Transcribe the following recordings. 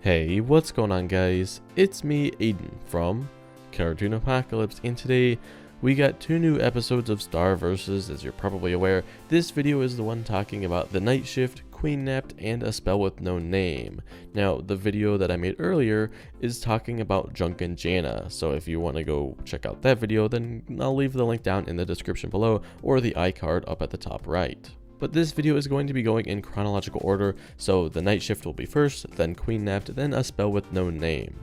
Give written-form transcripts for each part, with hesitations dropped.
Hey, what's going on guys? It's me, Aiden, from Cartoon Apocalypse, and today we got two new episodes of Star Versus. As you're probably aware, this video is the one talking about the night shift, Queen Napped, and a spell with no name. Now, the video that I made earlier is talking about Junkin and Janna, so if you want to go check out that video, then I'll leave the link down in the description below or the iCard up at the top right. But this video is going to be going in chronological order, so the night shift will be first, then Queen Napped, then a spell with no name.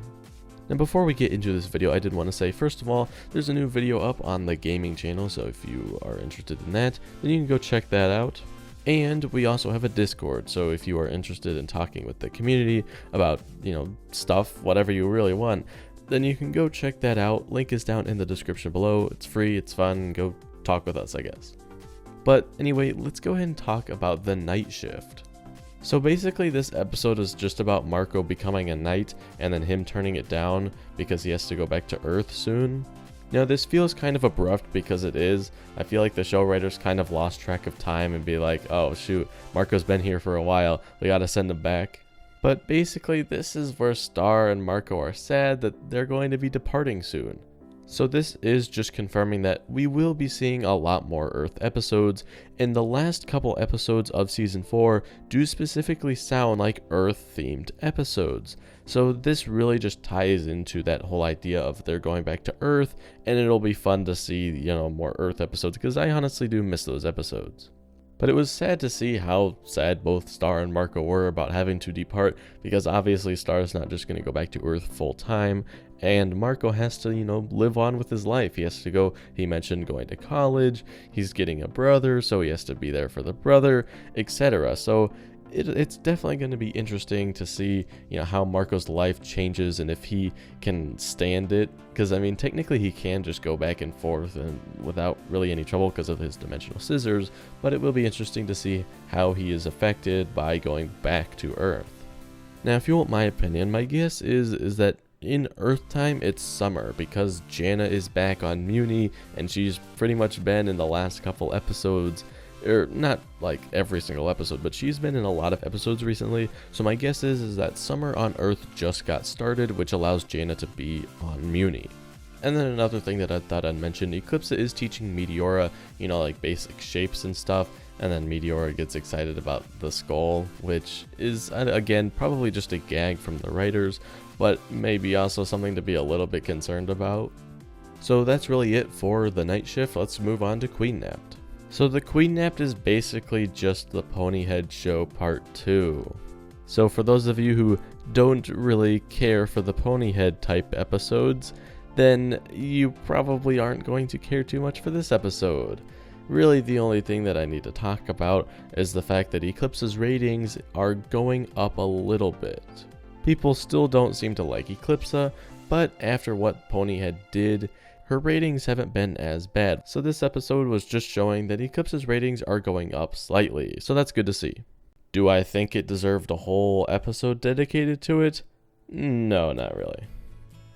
Now before we get into this video, I did want to say, first of all, there's a new video up on the gaming channel, so if you are interested in that, then you can go check that out. And we also have a Discord, so if you are interested in talking with the community about, stuff, whatever you really want, then you can go check that out. Link is down in the description below. It's free, it's fun, go talk with us, I guess. But anyway, let's go ahead and talk about the night shift. So basically this episode is just about Marco becoming a knight and then him turning it down because he has to go back to Earth soon. Now this feels kind of abrupt because it is. I feel like the show writers kind of lost track of time and be like, oh shoot, Marco's been here for a while, we gotta send him back. But basically this is where Star and Marco are sad that they're going to be departing soon. So this is just confirming that we will be seeing a lot more Earth episodes, and the last couple episodes of Season 4 do specifically sound like Earth-themed episodes. So this really just ties into that whole idea of they're going back to Earth, and it'll be fun to see, more Earth episodes, because I honestly do miss those episodes. But it was sad to see how sad both Star and Marco were about having to depart, because obviously Star's not just going to go back to Earth full time, and Marco has to, live on with his life. He has to go, he mentioned going to college, he's getting a brother, so he has to be there for the brother, etc. So it's definitely going to be interesting to see, how Marco's life changes and if he can stand it. Because, I mean, technically he can just go back and forth and without really any trouble because of his dimensional scissors. But it will be interesting to see how he is affected by going back to Earth. Now, if you want my opinion, my guess is that in Earth time, it's summer because Janna is back on Muni and she's pretty much been in the last couple episodes. Or not like every single episode, but she's been in a lot of episodes recently. So my guess is that summer on Earth just got started, which allows Janna to be on Muni. And then another thing that I thought I'd mention, Eclipsa is teaching Meteora, like basic shapes and stuff. And then Meteora gets excited about the skull, which is, again, probably just a gag from the writers, but maybe also something to be a little bit concerned about. So that's really it for the night shift. Let's move on to Queen Napped. So the Queen Napped is basically just the Ponyhead Show Part 2. So for those of you who don't really care for the Ponyhead type episodes, then you probably aren't going to care too much for this episode. Really, the only thing that I need to talk about is the fact that Eclipsa's ratings are going up a little bit. People still don't seem to like Eclipsa, but after what Ponyhead did, her ratings haven't been as bad. So this episode was just showing that Eclipsa's ratings are going up slightly, so that's good to see. Do I think it deserved a whole episode dedicated to it? No, not really.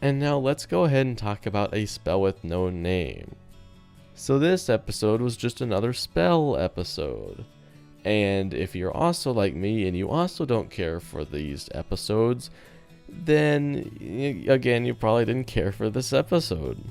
And now let's go ahead and talk about a spell with no name. So this episode was just another spell episode. And if you're also like me and you also don't care for these episodes, then again, you probably didn't care for this episode.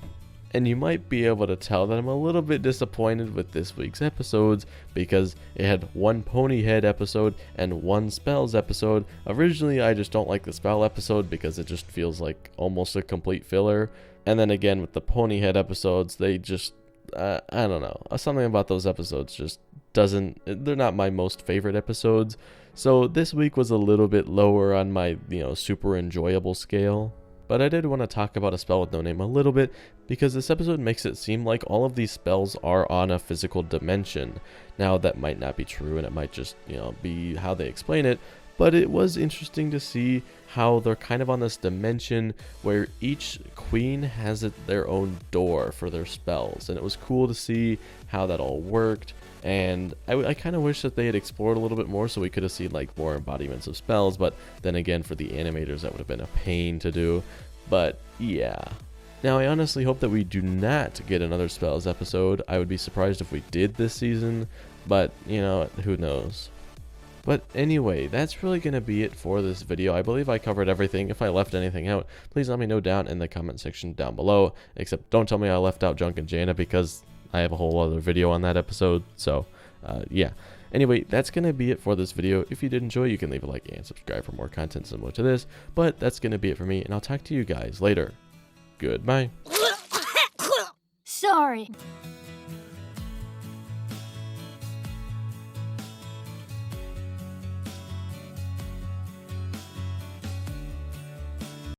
And you might be able to tell that I'm a little bit disappointed with this week's episodes because it had one Ponyhead episode and one Spells episode. Originally, I just don't like the Spell episode because it just feels like almost a complete filler. And then again, with the Ponyhead episodes, they just, I don't know. Something about those episodes just they're not my most favorite episodes. So this week was a little bit lower on my, super enjoyable scale. But I did want to talk about a spell with no name a little bit because this episode makes it seem like all of these spells are on a physical dimension. Now that might not be true and it might just, be how they explain it, but it was interesting to see how they're kind of on this dimension where each queen has their own door for their spells, and it was cool to see how that all worked. And I kind of wish that they had explored a little bit more so we could have seen like more embodiments of spells, but then again for the animators that would have been a pain to do. But yeah. Now I honestly hope that we do not get another spells episode. I would be surprised if we did this season, but who knows. But anyway, that's really going to be it for this video. I believe I covered everything. If I left anything out, please let me know down in the comment section down below. Except don't tell me I left out Junkin and Janna, because I have a whole other video on that episode. So, yeah. Anyway, that's going to be it for this video. If you did enjoy, you can leave a like and subscribe for more content similar to this. But that's going to be it for me, and I'll talk to you guys later. Goodbye. Sorry.